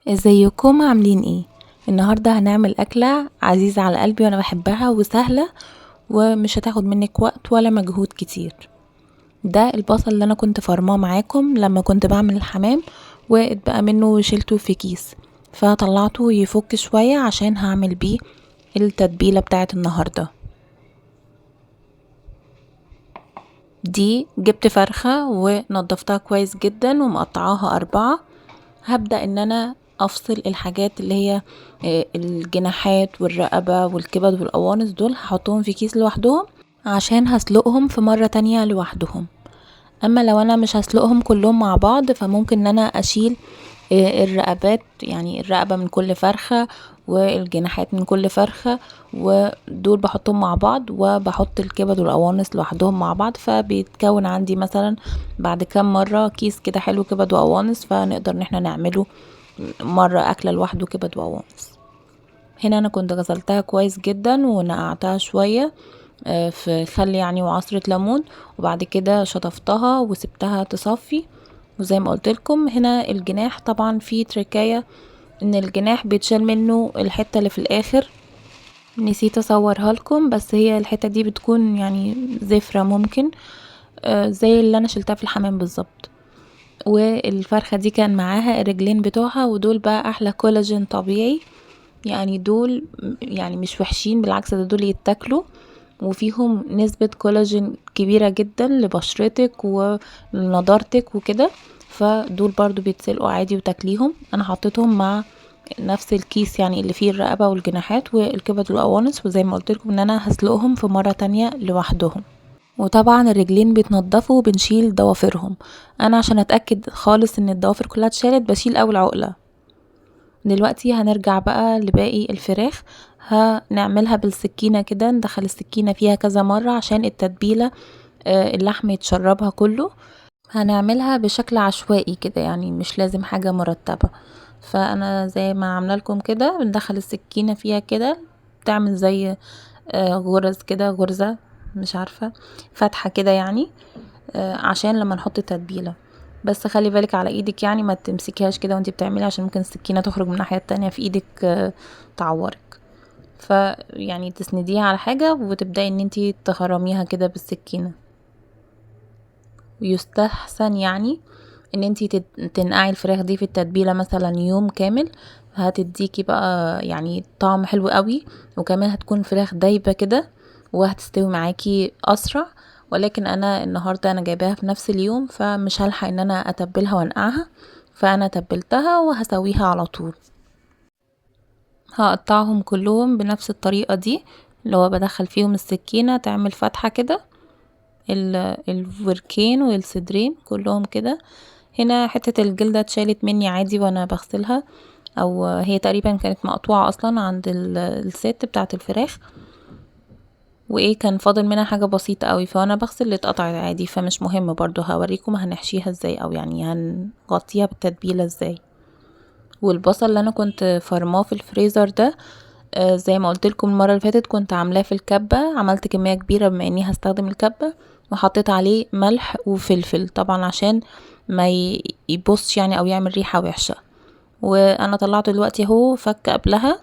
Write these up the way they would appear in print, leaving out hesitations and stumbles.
ازيكم عاملين ايه؟ النهارده هنعمل اكله عزيزه على قلبي وانا بحبها وسهله ومش هتاخد منك وقت ولا مجهود كتير. ده البصل اللي انا كنت فرماه معاكم لما كنت بعمل الحمام، واتبقى منه وشيلته في كيس فطلعته يفك شويه عشان هعمل بيه التتبيله بتاعت النهارده. دي جبت فرخه ونضفتها كويس جدا ومقطعاها 4. هبدأ ان انا افصل الحاجات اللي هي الجناحات والرقبة والكبد والقوانص، دول هحطهم في كيس لوحدهم عشان هسلقهم في مرة تانية لوحدهم. اما لو انا مش هسلقهم كلهم مع بعض فممكن ان انا اشيل الرقبات، يعني الرقبة من كل فرخة والجناحات من كل فرخة، ودول بحطهم مع بعض وبحط الكبد والقوانص لوحدهم مع بعض، فبيتكون عندي مثلا بعد كام مرة كيس كده حلو كبد وقوانص، فنقدر ان احنا نعمله مرة اكلة لوحده كبد وقوانص. هنا انا كنت غسلتها كويس جدا ونقعتها شوية في خل يعني وعصرة ليمون، وبعد كده شطفتها وسبتها تصفي. وزي ما قلت لكم هنا الجناح طبعا فيه تركاية، ان الجناح بيتشال منه الحتة اللي في الاخر، نسيت اصورها لكم، بس هي الحتة دي بتكون يعني زفرة ممكن زي اللي انا شلتها في الحمام بالظبط. والفرخة دي كان معاها الرجلين بتوعها، ودول بقى احلى كولاجين طبيعي، يعني دول يعني مش وحشين، بالعكس ده دول يتاكلوا وفيهم نسبة كولاجين كبيرة جدا لبشرتك ولنضارتك وكده، فدول برضو بيتسلقوا عادي وتاكليهم. انا حطيتهم مع نفس الكيس يعني اللي فيه الرقبة والجناحات والكبد والقوانص، وزي ما قلت لكم ان انا هسلقهم في مرة تانية لوحدهم. وطبعا الرجلين بيتنضفوا وبنشيل ضوافرهم. انا عشان اتاكد خالص ان الضوافر كلها اتشالت بشيل اول عقلة. دلوقتي هنرجع بقى لباقي الفراخ، هنعملها بالسكينة كده، ندخل السكينة فيها كذا مرة عشان التتبيلة اللحم يتشربها كله. هنعملها بشكل عشوائي كده، يعني مش لازم حاجة مرتبة. فانا زي ما عامله لكم كده بندخل السكينة فيها كده، تعمل زي غرز كده، غرزة مش عارفة، فتحة كده يعني عشان لما نحط التتبيلة. بس خلي بالك على ايدك، يعني ما تمسكيهاش كده وانتي بتعملي عشان ممكن السكينة تخرج من الناحية التانية في ايدك تعورك. فيعني تسنديها على حاجة وتبدأي ان انتي تخرميها كده بالسكينة. ويستحسن يعني ان انتي تنقعي الفراخ دي في التتبيلة مثلا يوم كامل، هتديكي بقى يعني طعم حلو قوي، وكمان هتكون فراخ دايبة كده وهتستوي معاكي اسرع. ولكن انا النهاردة انا جايباها في نفس اليوم فمش هلحق ان انا اتبلها وانقعها، فانا تبلتها وهسويها على طول. هقطعهم كلهم بنفس الطريقة دي، اللي هو بدخل فيهم السكينة تعمل فتحة كده، الوركين والصدرين كلهم كده. هنا حتة الجلدة اتشالت مني عادي وانا بغسلها، او هي تقريبا كانت مقطوعة اصلا عند الست بتاعة الفراخ، وايه كان فاضل منها حاجة بسيطة قوي، فانا بغسل اللي اتقطعت عادي، فمش مهم. برضو هوريكم هنحشيها ازاي، او يعني هنغطيها بالتتبيلة ازاي. والبصل اللي انا كنت فرماه في الفريزر ده زي ما قلت لكم المره اللي فاتت كنت عاملاه في الكبه، عملت كميه كبيره بما اني هستخدم الكبه، وحطيت عليه ملح وفلفل طبعا عشان ما يبص يعني او يعمل ريحه وحشه. وانا طلعته دلوقتي اهو، فك قبلها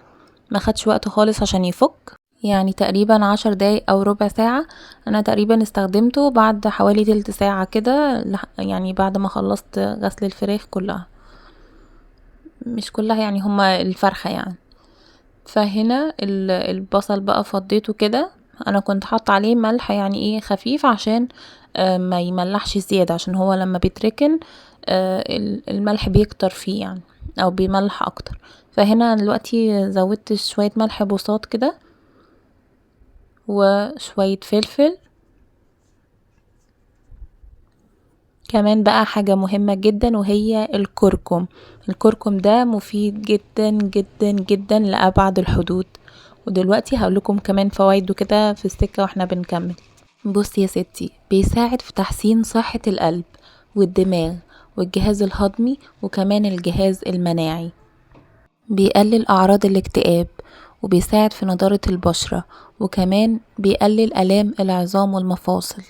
ما خدش وقت خالص عشان يفك، يعني تقريبا 10 دقايق او ربع ساعة. انا تقريبا استخدمته بعد حوالي تلت ساعة كده، يعني بعد ما خلصت غسل الفراخ كلها، مش كلها يعني هما الفرخة يعني. فهنا البصل بقى فضيته كده، انا كنت حاطه عليه ملح يعني ايه خفيف عشان ما يملحش زيادة، عشان هو لما بيتركن الملح بيكتر فيه يعني، او بيملح اكتر. فهنا دلوقتي زودت شوية ملح بساط كده وشوية فلفل. كمان بقى حاجة مهمة جدا وهي الكركم. الكركم ده مفيد جدا جدا جدا لأبعد الحدود، ودلوقتي هقولكم كمان فوائده كده في السكة واحنا بنكمل. بصي يا ستي، بيساعد في تحسين صحة القلب والدماغ والجهاز الهضمي وكمان الجهاز المناعي، بيقلل أعراض الاكتئاب، وبيساعد في نضارة البشرة، وكمان بيقلل آلام العظام والمفاصل،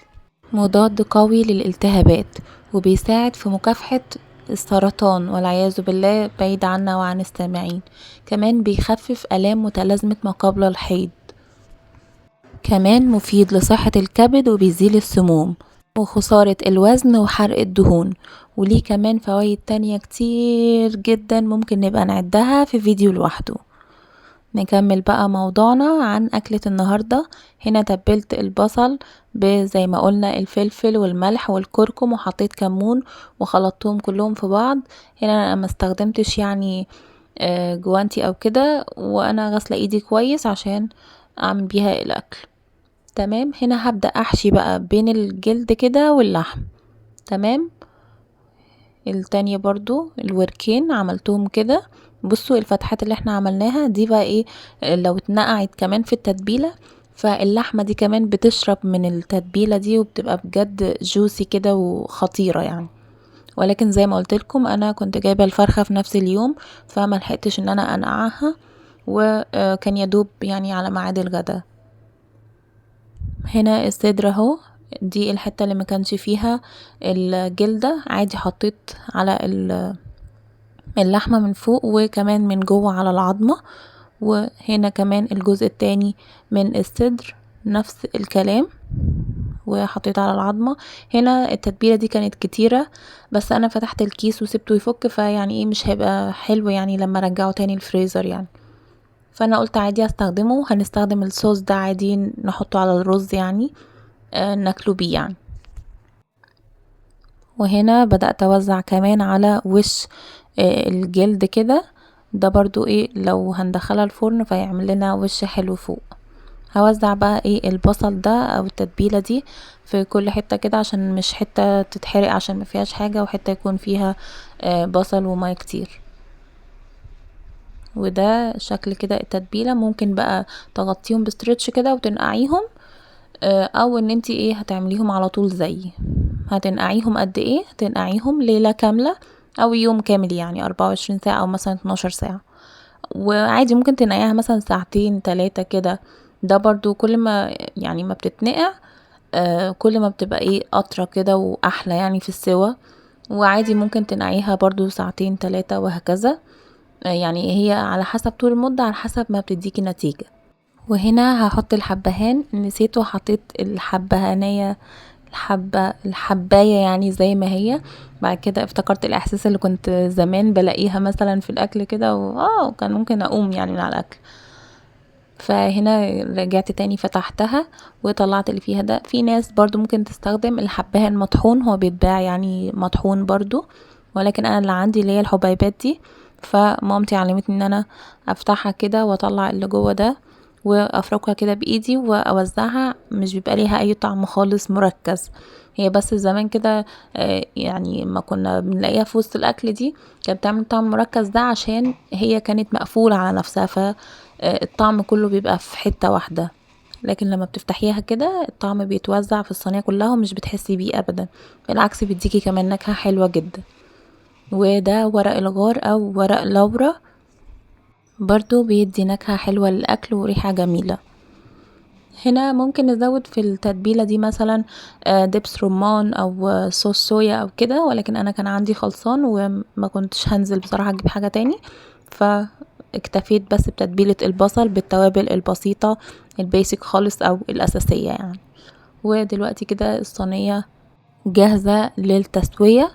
مضاد قوي للالتهابات، وبيساعد في مكافحة السرطان والعياذ بالله بعيد عنا وعن السامعين. كمان بيخفف آلام متلازمة ما قبل الحيض. كمان مفيد لصحة الكبد وبيزيل السموم وخسارة الوزن وحرق الدهون، وليه كمان فوائد تانية كتير جدا ممكن نبقى نعدها في فيديو لوحده. نكمل بقى موضوعنا عن أكلة النهاردة. هنا تبلت البصل زي ما قلنا الفلفل والملح والكركم وحطيت كمون وخلطتهم كلهم في بعض. هنا انا ما استخدمتش يعني جوانتي او كده، وانا غسله ايدي كويس عشان اعمل بيها الاكل. تمام. هنا هبدأ احشي بقى بين الجلد كده واللحم. تمام. التانية برضو الوركين عملتهم كده. بصوا الفتحات اللي احنا عملناها دي بقى ايه، لو اتنقعت كمان في التتبيلة فاللحمة دي كمان بتشرب من التتبيلة دي وبتبقى بجد جوسي كده وخطيرة يعني. ولكن زي ما قلت لكم انا كنت جايبة الفرخة في نفس اليوم فما لحقتش ان انا انقعها، وكان يدوب يعني على ميعاد الغدا. هنا الصدر اهو، دي الحتة اللي ما كانش فيها الجلدة، عادي حطيت على اللحمة من فوق وكمان من جوه على العظمة. وهنا كمان الجزء التاني من الصدر نفس الكلام وحطيت على العظمة. هنا التتبيلة دي كانت كتيرة بس انا فتحت الكيس وسبته يفك، فيعني ايه مش هيبقى حلو يعني لما رجعه تاني الفريزر يعني، فانا قلت عادي استخدمه. هنستخدم الصوص ده عادي نحطه على الرز يعني ناكله بيه يعني. وهنا بدأت اوزع كمان على وش الجلد كده، ده برضو ايه لو هندخلها الفرن فيعمل لنا وش حلو فوق. هوزع بقى ايه البصل ده او التتبيلة دي في كل حتة كده عشان مش حتة تتحرق عشان ما فيهاش حاجة، وحتة يكون فيها بصل وماء كتير. وده شكل كده التتبيلة. ممكن بقى تغطيهم بستريتش كده وتنقعيهم، او ان انتي ايه هتعمليهم على طول زي هتنقعيهم قد ايه، تنقعيهم ليلة كاملة او يوم كامل يعني 24 ساعة او مثلا 12 ساعة. وعادي ممكن تنقعيها مثلا ساعتين 3 كده. ده برضو كل ما يعني ما بتتنقع كل ما بتبقى ايه اطرى كده واحلى يعني في السوا. وعادي ممكن تنقعيها برضو ساعتين 3 وهكذا، يعني هي على حسب طول المدة على حسب ما بتديكي نتيجة. وهنا هحط الحبهان، نسيت وحطيت الحبهانية الحباية يعني زي ما هي. بعد كده افتكرت الاحساس اللي كنت زمان بلاقيها مثلا في الاكل كده وكان ممكن اقوم يعني من على الاكل. فهنا رجعت تاني فتحتها وطلعت اللي فيها ده. في ناس برضو ممكن تستخدم الحبهان مطحون، هو بيتباع يعني مطحون برضو، ولكن انا اللي عندي اللي هي الحبيبات دي، فمامتي علمتني ان انا افتحها كده واطلع اللي جوه ده وافركها كده بايدي واوزعها. مش بيبقى ليها اي طعم خالص مركز، هي بس زمان كده يعني ما كنا بنلاقيها في وسط الاكل دي كانت بتعمل طعم مركز ده عشان هي كانت مقفولة على نفسها، فالطعم كله بيبقى في حتة واحدة. لكن لما بتفتحيها كده الطعم بيتوزع في الصينية كلها ومش بتحسي بيه ابدا، بالعكس بيديكي كمان نكهة حلوة جدا. وده ورق الغار او ورق لورا، برضو بيدي نكهة حلوة للأكل وريحة جميلة. هنا ممكن نزود في التتبيلة دي مثلا دبس رمان او صوص صويا او كده، ولكن انا كان عندي خلصان وما كنتش هنزل بصراحة اجيب حاجة تاني، فاكتفيت بس بتتبيلة البصل بالتوابل البسيطة البيسك خالص او الاساسية يعني. ودلوقتي كده الصينية جاهزة للتسوية.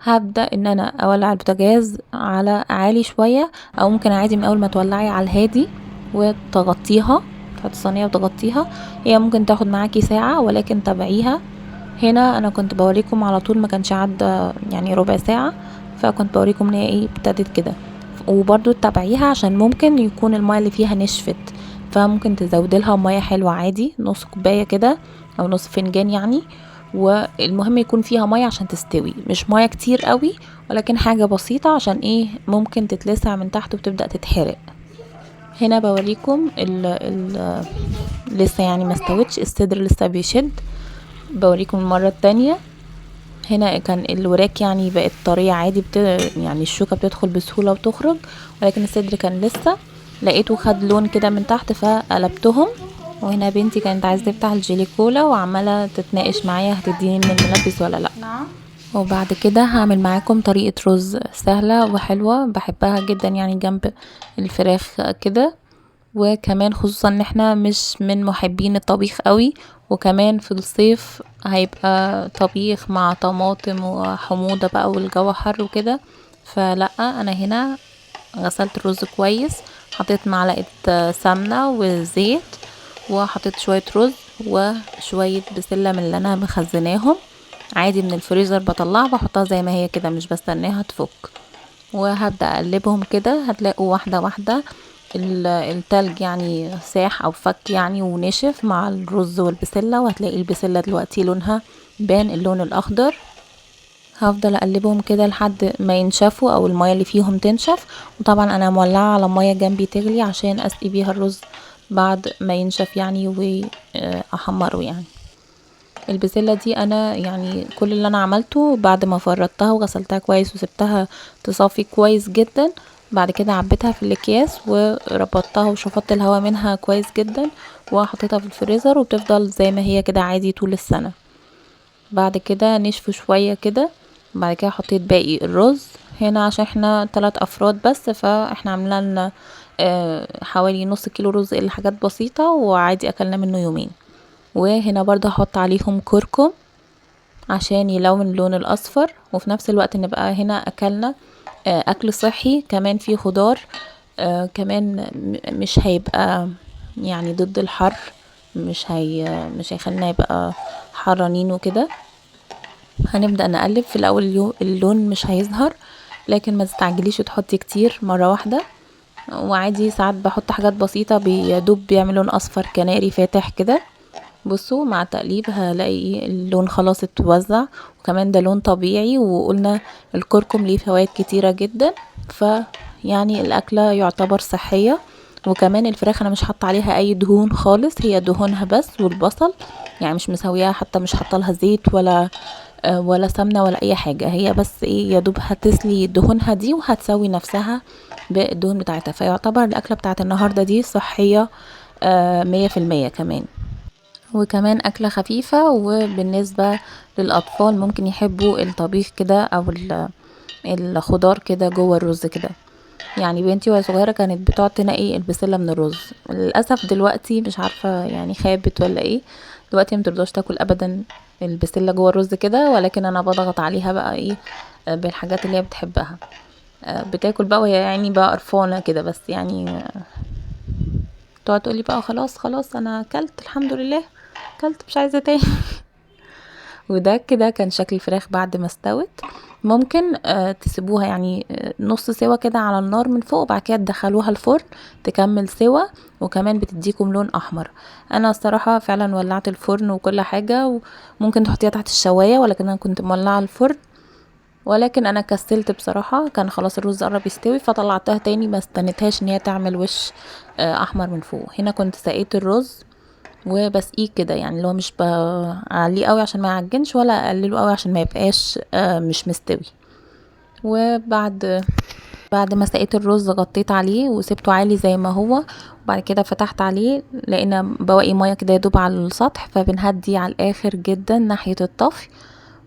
هبدأ ان انا اولع البوتاجاز على عالي شوية، او ممكن عادي من اول ما تولعي على الهادي وتغطيها، تحطي الصينية وتغطيها. هي ممكن تاخد معاكي ساعة ولكن تابعيها. هنا انا كنت بوريكم على طول، ما كانش عدى يعني ربع ساعة، فكنت بوريكم ان هي ايه ابتدت كده. وبرضو تتابعيها عشان ممكن يكون الماء اللي فيها نشفت، فممكن تزودي لها ميه حلوه عادي نص كوبايه كده او نص فنجان يعني. والمهم يكون فيها ميه عشان تستوي، مش ميه كتير قوي ولكن حاجه بسيطه عشان ايه ممكن تتلسع من تحت وتبدا تتحرق. هنا بوريكم ال لسه يعني ما استوتش، الصدر لسه بيشد. بوريكم المره التانية. هنا كان الوراك يعني بقت طرية عادي يعني الشوكة بتدخل بسهولة وتخرج، ولكن الصدر كان لسه. لقيته خد لون كده من تحت فقلبتهم. وهنا بنتي كانت عايزة تفتح الجيلي كولا وعمالة تتناقش معايا هتديني من الملبس ولا لا. نعم. وبعد كده هعمل معاكم طريقة رز سهلة وحلوة بحبها جدا يعني جنب الفراخ كده. وكمان خصوصا ان احنا مش من محبين الطبيخ قوي، وكمان في الصيف هيبقى طبيخ مع طماطم وحموضة بقى والجو حر وكده. فلا انا هنا غسلت الرز كويس، حطيت معلقة سمنة وزيت، وحطيت شوية رز وشوية بسلة من اللي انا مخزناهم عادي من الفريزر، بطلعها بحطها زي ما هي كده مش بستناها تفك. وهبدأ اقلبهم كده، هتلاقوا واحدة واحدة التلج يعني ساح او فك يعني ونشف مع الرز والبسلة، وهتلاقي البسلة دلوقتي لونها بان اللون الاخضر. هفضل اقلبهم كده لحد ما ينشفوا او المية اللي فيهم تنشف. وطبعا انا مولعة على مية جنبي تغلي عشان اسقي بيها الرز بعد ما ينشف يعني واحمره يعني. البسلة دي انا يعني كل اللي انا عملته بعد ما فردتها وغسلتها كويس وسبتها تصافي كويس جدا، بعد كده عبيتها في الاكياس وربطتها وشفطت الهواء منها كويس جدا وحطيتها في الفريزر، وبتفضل زي ما هي كده عادي طول السنة. بعد كده نشفوا شوية كده، بعد كده حطيت باقي الرز. هنا عشان احنا 3 افراد بس، فاحنا عاملين لنا حوالي نص كيلو رز الا حاجات بسيطة، وعادي اكلنا منه يومين. وهنا برضه هحط عليهم كركم عشان يلون اللون الاصفر، وفي نفس الوقت نبقى هنا اكلنا اكل صحي كمان فيه خضار. كمان مش هيبقى يعني ضد الحر، مش هيخلينا يبقى حرانين وكده. هنبدأ نقلب في الاول، اللون مش هيظهر، لكن ما تستعجليش تحطي كتير مرة واحدة. وعادي ساعات بحط حاجات بسيطة بيدوب بيعمل لون اصفر كناري فاتح كده. بصوا مع التقليب هلاقي اللون خلاص اتوزع، وكمان ده لون طبيعي، وقلنا الكركم ليه فوائد كتيرة جدا، يعني الاكلة يعتبر صحية. وكمان الفراخ انا مش حاطه عليها اي دهون خالص، هي دهونها بس والبصل، يعني مش مسوياها حتى، مش حاطه لها زيت ولا سمنه ولا اي حاجه، هي بس ايه يا دوب هتسلي دهونها دي وهتسوي نفسها بالدهون بتاعتها. فيعتبر الاكله بتاعت النهارده دي صحيه 100% كمان، وكمان أكلة خفيفة. وبالنسبة للأطفال ممكن يحبوا الطبيخ كده أو الخضار كده جوه الرز كده. يعني بنتي وهي صغيرة كانت بتقعد تنقي البسلة من الرز، للأسف دلوقتي مش عارفة يعني خابت ولا ايه، دلوقتي مترضاش تاكل أبدا البسلة جوه الرز كده، ولكن أنا بضغط عليها بقى ايه بالحاجات اللي هي بتحبها. بتاكل بقى وهي يعني بقى قرفانة كده، بس يعني تقعد تقولي بقى خلاص خلاص انا اكلت الحمد لله، اكلت مش عايزة تاني. وده كده كان شكل الفراخ بعد ما استوت. ممكن تسيبوها يعني نص سوا كده على النار من فوق، وبعد كده تدخلوها الفرن تكمل سوا، وكمان بتديكم لون احمر. انا الصراحة فعلا ولعت الفرن وكل حاجة، وممكن تحطيها تحت الشواية، ولكن انا كنت مولعة الفرن، ولكن انا كسلت بصراحة، كان خلاص الرز قرب يستوي فطلعتها تاني، ما استنيتهاش ان هي تعمل وش احمر من فوق. هنا كنت سقيت الرز وبسقيه كده، يعني اللي هو مش بعليه قوي عشان ما يعجنش، ولا اقلله قوي عشان ما يبقاش مش مستوي. بعد ما سقيت الرز غطيت عليه وسبته عالي زي ما هو، وبعد كده فتحت عليه لقينا بواقي ميه كده يدوب على السطح، فبنهدي على الاخر جدا ناحية الطفي،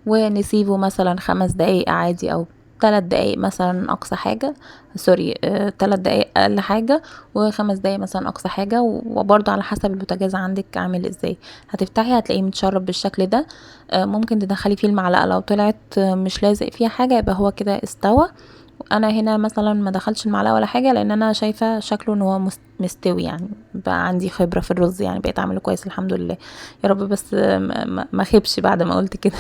ونسيبه مثلا 5 دقايق عادي او 3 دقايق مثلا اقصى حاجة، سوري 3 دقايق اقل حاجة، و5 دقايق مثلا اقصى حاجة. وبرضو على حسب البوتاجاز عندك عامل ازاي، هتفتحي هتلاقيه متشرب بالشكل ده. ممكن تدخلي فيه المعلقة، لو طلعت مش لازق فيها حاجة يبقى هو كده استوى. انا هنا مثلا ما دخلش المعلقة ولا حاجة، لان انا شايفة شكله ان هو مستوي، يعني بقى عندي خبرة في الرز، يعني بقيت اعمله كويس الحمد لله. يا رب بس ما خيبش بعد ما قلت كده.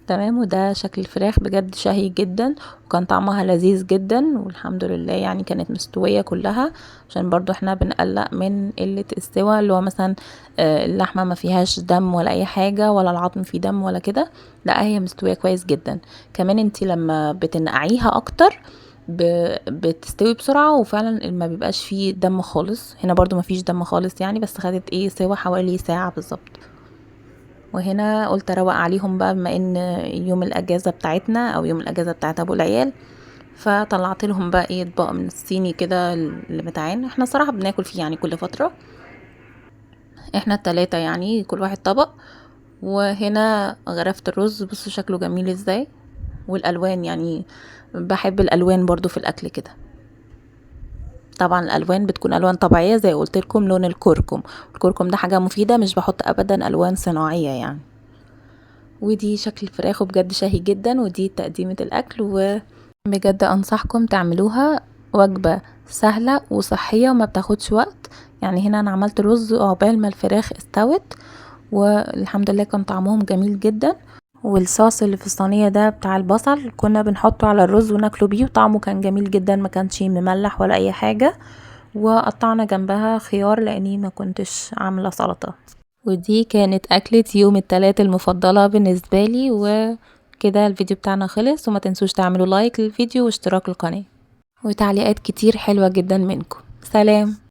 تمام. وده شكل الفراخ بجد شهي جدا، وكان طعمها لذيذ جدا والحمد لله، يعني كانت مستوية كلها، عشان برضو احنا بنقلق من قلة السوى، اللي هو مثلا اللحمة ما فيهاش دم ولا اي حاجة، ولا العظم فيه دم ولا كده، لا هي مستوية كويس جدا. كمان انتي لما بتنقعيها اكتر بتستوي بسرعة، وفعلا ما بيبقاش فيه دم خالص. هنا برضو ما فيش دم خالص يعني، بس خدت ايه سوا حوالي ساعة بالظبط. وهنا قلت اروق عليهم بقى بما ان يوم الاجازه بتاعتنا او يوم الاجازه بتاعت ابو العيال، فطلعت لهم بقى ايه اطباق من الصيني كده اللي بتاعنا احنا صراحه بناكل فيه يعني كل فتره، احنا ال3 يعني كل واحد طبق. وهنا غرفت الرز، بصوا شكله جميل ازاي، والالوان يعني بحب الالوان برضو في الاكل كده. طبعا الالوان بتكون الوان طبيعيه زي قلت لكم، لون الكركم. الكركم ده حاجه مفيده، مش بحط ابدا الوان صناعيه يعني. ودي شكل الفراخ، وبجد شهي جدا. ودي تقديمه الاكل، وبجد انصحكم تعملوها، وجبه سهله وصحيه وما بتاخدش وقت. يعني هنا انا عملت رز عقبال ما الفراخ استوت، والحمد لله كان طعمهم جميل جدا. والصوص اللي في الصينيه ده بتاع البصل كنا بنحطه على الرز وناكله بيه، وطعمه كان جميل جدا، ما كانش مملح ولا اي حاجه. وقطعنا جنبها خيار لاني ما كنتش عامله سلطه. ودي كانت اكله يوم الثلاث المفضله بالنسبه لي. وكده الفيديو بتاعنا خلص، وما تنسوش تعملوا لايك للفيديو واشتراك القناه، وتعليقات كتير حلوه جدا منكم. سلام.